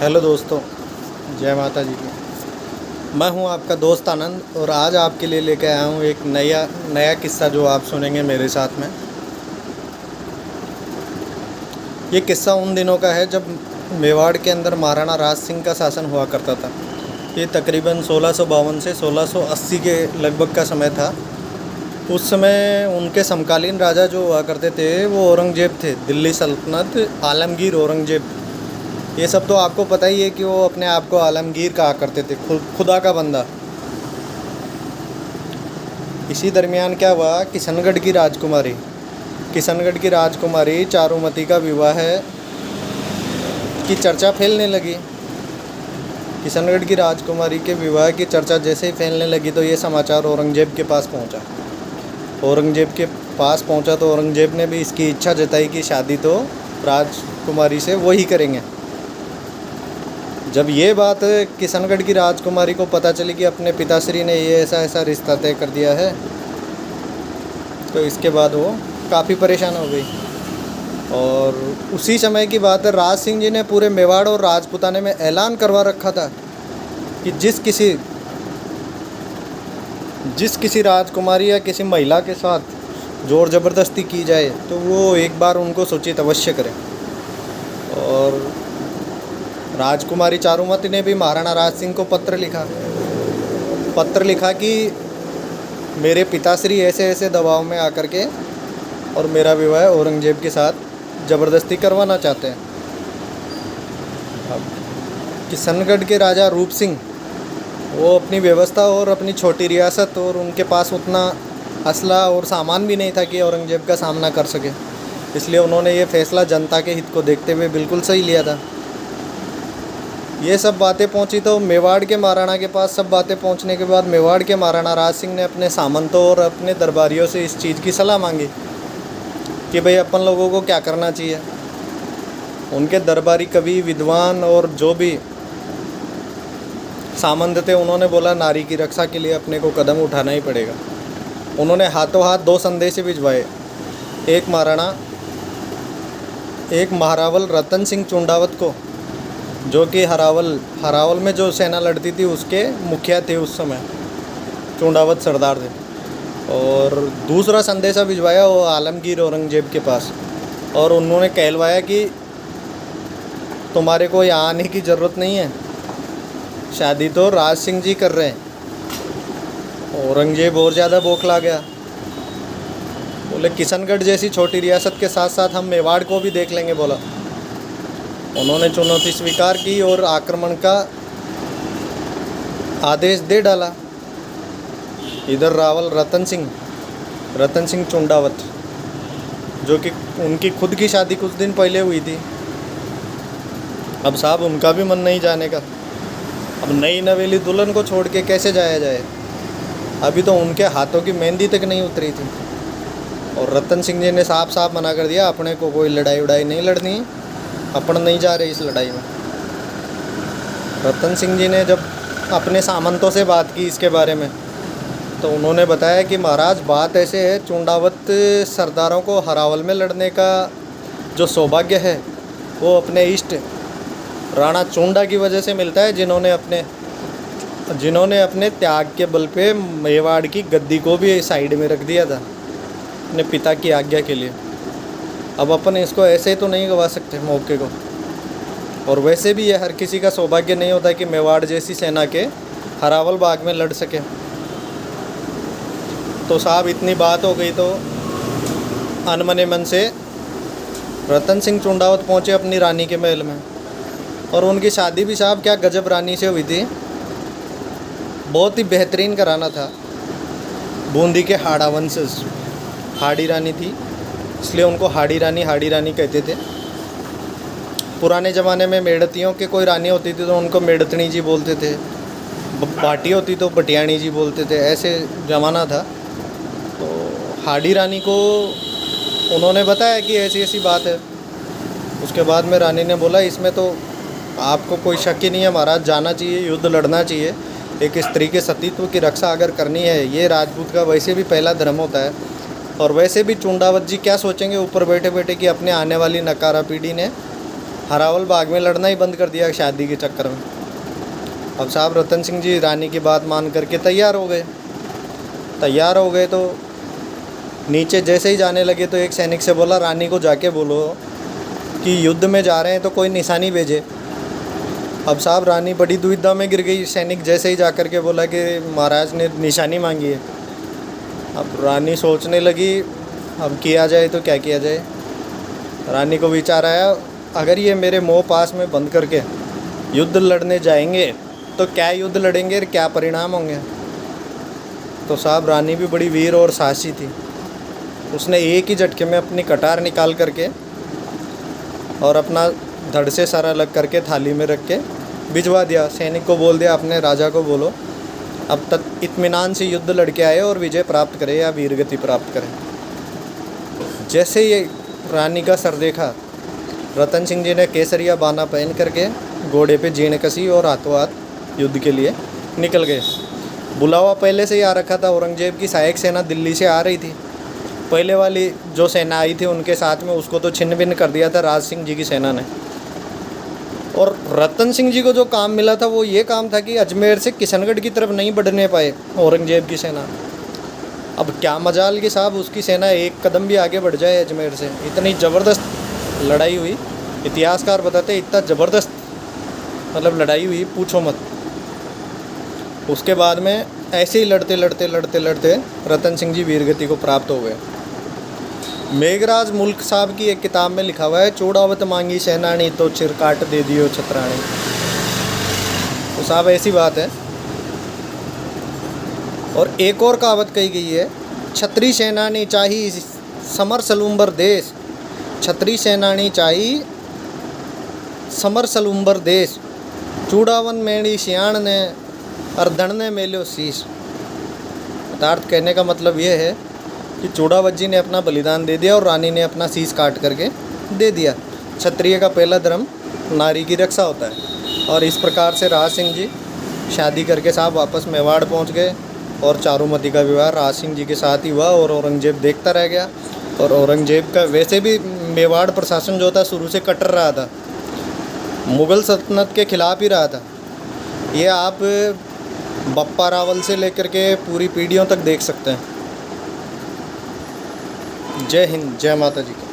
Hello दोस्तों, जय माता जी की। मैं हूं आपका दोस्त आनंद और आज आपके लिए लेके आया हूं एक नया किस्सा जो आप सुनेंगे मेरे साथ में। ये किस्सा उन दिनों का है जब मेवाड़ के अंदर महाराणा राज सिंह का शासन हुआ करता था। ये तकरीबन 1652 से 1680 के लगभग का समय था। उस समय उनके समकालीन राजा जो हुआ करते थे वो औरंगज़ेब थे, दिल्ली सल्तनत, आलमगीर औरंगज़ेब। ये सब तो आपको पता ही है कि वो अपने आप को आलमगीर कहा करते थे, खुदा का बंदा। इसी दरमियान क्या हुआ, किशनगढ़ की राजकुमारी चारुमती का विवाह की चर्चा फैलने लगी। किशनगढ़ की राजकुमारी के विवाह की चर्चा जैसे ही फैलने लगी तो ये समाचार औरंगज़ेब के पास पहुंचा तो औरंगज़ेब ने भी इसकी इच्छा जताई कि शादी तो राजकुमारी से वही करेंगे। जब ये बात किशनगढ़ की राजकुमारी को पता चली कि अपने पिताश्री ने ये ऐसा रिश्ता तय कर दिया है, तो इसके बाद वो काफ़ी परेशान हो गई। और उसी समय की बात है, राज सिंह जी ने पूरे मेवाड़ और राजपुताने में ऐलान करवा रखा था कि जिस किसी राजकुमारी या किसी महिला के साथ ज़ोर ज़बरदस्ती की जाए तो वो एक बार उनको सूचित अवश्य करें। और राजकुमारी चारुमती ने भी महाराणा राज सिंह को पत्र लिखा कि मेरे पिताश्री ऐसे दबाव में आकर के और मेरा विवाह औरंगज़ेब के साथ ज़बरदस्ती करवाना चाहते हैं। अब किशनगढ़ के राजा रूप सिंह वो अपनी व्यवस्था और अपनी छोटी रियासत और उनके पास उतना असला और सामान भी नहीं था कि औरंगज़ेब का सामना कर सके, इसलिए उन्होंने ये फैसला जनता के हित को देखते हुए बिल्कुल सही लिया था। ये सब बातें पहुंची तो मेवाड़ के महाराणा के पास। सब बातें पहुंचने के बाद मेवाड़ के महाराणा राज सिंह ने अपने सामंतों और अपने दरबारियों से इस चीज़ की सलाह मांगी कि भाई अपन लोगों को क्या करना चाहिए। उनके दरबारी कवि, विद्वान और जो भी सामंत थे उन्होंने बोला नारी की रक्षा के लिए अपने को कदम उठाना ही पड़ेगा। उन्होंने हाथों हाथ 2 संदेश भिजवाए। एक महारावल रतन सिंह चुंडावत को, जो कि हरावल में जो सेना लड़ती थी उसके मुखिया थे उस समय, चुंडावत सरदार थे। और दूसरा संदेशा भिजवाया वो आलमगीर औरंगज़ेब के पास, और उन्होंने कहलवाया कि तुम्हारे को यहाँ आने की ज़रूरत नहीं है, शादी तो राज सिंह जी कर रहे हैं। औरंगज़ेब और ज़्यादा बौखला गया, बोले किशनगढ़ जैसी छोटी रियासत के साथ साथ हम मेवाड़ को भी देख लेंगे, बोला। उन्होंने चुनौती स्वीकार की और आक्रमण का आदेश दे डाला। इधर रावल रतन सिंह चुंडावत, जो कि उनकी खुद की शादी कुछ दिन पहले हुई थी, अब साहब उनका भी मन नहीं जाने का। अब नई नवेली दुल्हन को छोड़ के कैसे जाया जाए, अभी तो उनके हाथों की मेहंदी तक नहीं उतरी थी। और रतन सिंह जी ने साफ मना कर दिया, अपने को कोई लड़ाई उड़ाई नहीं लड़नी, अपन नहीं जा रहे इस लड़ाई में। रतन सिंह जी ने जब अपने सामंतों से बात की इसके बारे में, तो उन्होंने बताया कि महाराज बात ऐसे है, चुंडावत सरदारों को हरावल में लड़ने का जो सौभाग्य है वो अपने इष्ट राणा चुंडा की वजह से मिलता है, जिन्होंने अपने त्याग के बल पे मेवाड़ की गद्दी को भी साइड में रख दिया था अपने पिता की आज्ञा के लिए। अब अपन इसको ऐसे ही तो नहीं गवा सकते मौके को, और वैसे भी ये हर किसी का सौभाग्य नहीं होता कि मेवाड़ जैसी सेना के हरावल बाग में लड़ सके। तो साहब इतनी बात हो गई तो अनमने मन से रतन सिंह चुंडावत पहुँचे अपनी रानी के महल में, और उनकी शादी भी साहब क्या गजब रानी से हुई थी, बहुत ही बेहतरीन घराना था। बूंदी के हाड़ा वंशज, हाड़ी रानी थी, इसलिए उनको हाड़ी रानी कहते थे। पुराने ज़माने में मेड़तियों के कोई रानी होती थी तो उनको मेड़तनी जी बोलते थे, भाटी होती तो भटियाणी जी बोलते थे, ऐसे ज़माना था। तो हाड़ी रानी को उन्होंने बताया कि ऐसी बात है। उसके बाद में रानी ने बोला इसमें तो आपको कोई शक ही नहीं है महाराज, जाना चाहिए, युद्ध लड़ना चाहिए। एक स्त्री के सतीत्व की रक्षा अगर करनी है, ये राजपूत का वैसे भी पहला धर्म होता है। और वैसे भी चुंडावत जी क्या सोचेंगे ऊपर बैठे बैठे कि अपने आने वाली नकारा पीढ़ी ने हरावल बाग में लड़ना ही बंद कर दिया शादी के चक्कर में। अब साहब रतन सिंह जी रानी की बात मान करके तैयार हो गए तो नीचे जैसे ही जाने लगे तो एक सैनिक से बोला, रानी को जाके बोलो कि युद्ध में जा रहे हैं तो कोई निशानी भेजे। अब साहब रानी बड़ी दुविधा में गिर गई। सैनिक जैसे ही जा कर के बोला कि महाराज ने निशानी मांगी है। अब रानी सोचने लगी अब किया जाए तो क्या किया जाए। रानी को विचार आया, अगर ये मेरे मोह पास में बंद करके युद्ध लड़ने जाएंगे तो क्या युद्ध लड़ेंगे और क्या परिणाम होंगे। तो साहब रानी भी बड़ी वीर और साहसी थी। उसने एक ही झटके में अपनी कटार निकाल करके और अपना धड़ से सारा अलग करके थाली में रख के भिजवा दिया। सैनिक को बोल दिया, अपने राजा को बोलो अब तक इत्मीनान से युद्ध लड़के आए और विजय प्राप्त करे या वीरगति प्राप्त करे। जैसे ये रानी का सर देखा, रतन सिंह जी ने केसरिया बाना पहन करके घोड़े पे जीण कसी और हाथों हाथ युद्ध के लिए निकल गए। बुलावा पहले से ही आ रखा था। औरंगजेब की सहायक सेना दिल्ली से आ रही थी। पहले वाली जो सेना आई थी उनके साथ में उसको तो छिन्न भिन्न कर दिया था राज सिंह जी की सेना ने। और रतन सिंह जी को जो काम मिला था वो ये काम था कि अजमेर से किशनगढ़ की तरफ नहीं बढ़ने पाए औरंगजेब की सेना। अब क्या मजाल कि साहब उसकी सेना एक कदम भी आगे बढ़ जाए अजमेर से। इतनी ज़बरदस्त लड़ाई हुई, इतिहासकार बताते इतना ज़बरदस्त मतलब लड़ाई हुई पूछो मत। उसके बाद में ऐसे ही लड़ते रतन सिंह जी वीरगति को प्राप्त हो गए। मेघराज मुल्क साहब की एक किताब में लिखा हुआ है, चूड़ावत मांगी सेनानी तो चिर काट दे दियो छतरानी। तो साहब ऐसी बात है। और एक और कहावत कही गई है, छत्री सेनानी चाही समर सलूम्बर देश, छत्री सेनानी चाही समर सलूम्बर देश, चूड़ावन मेणी सियाण ने अर्धन ने मेलो शीश। अर्थात कहने का मतलब ये है कि चूड़ावत जी ने अपना बलिदान दे दिया और रानी ने अपना शीश काट करके दे दिया। क्षत्रिय का पहला धर्म नारी की रक्षा होता है। और इस प्रकार से राज सिंह जी शादी करके साहब वापस मेवाड़ पहुंच गए और चारुमती का विवाह राज सिंह जी के साथ ही हुआ और औरंगजेब देखता रह गया। और औरंगजेब का वैसे भी मेवाड़ प्रशासन जो था शुरू से कट्टर रहा था, मुग़ल सल्तनत के खिलाफ ही रहा था। ये आप बप्पा रावल से लेकर के पूरी पीढ़ियों तक देख सकते हैं। जय हिंद, जय माता जी की।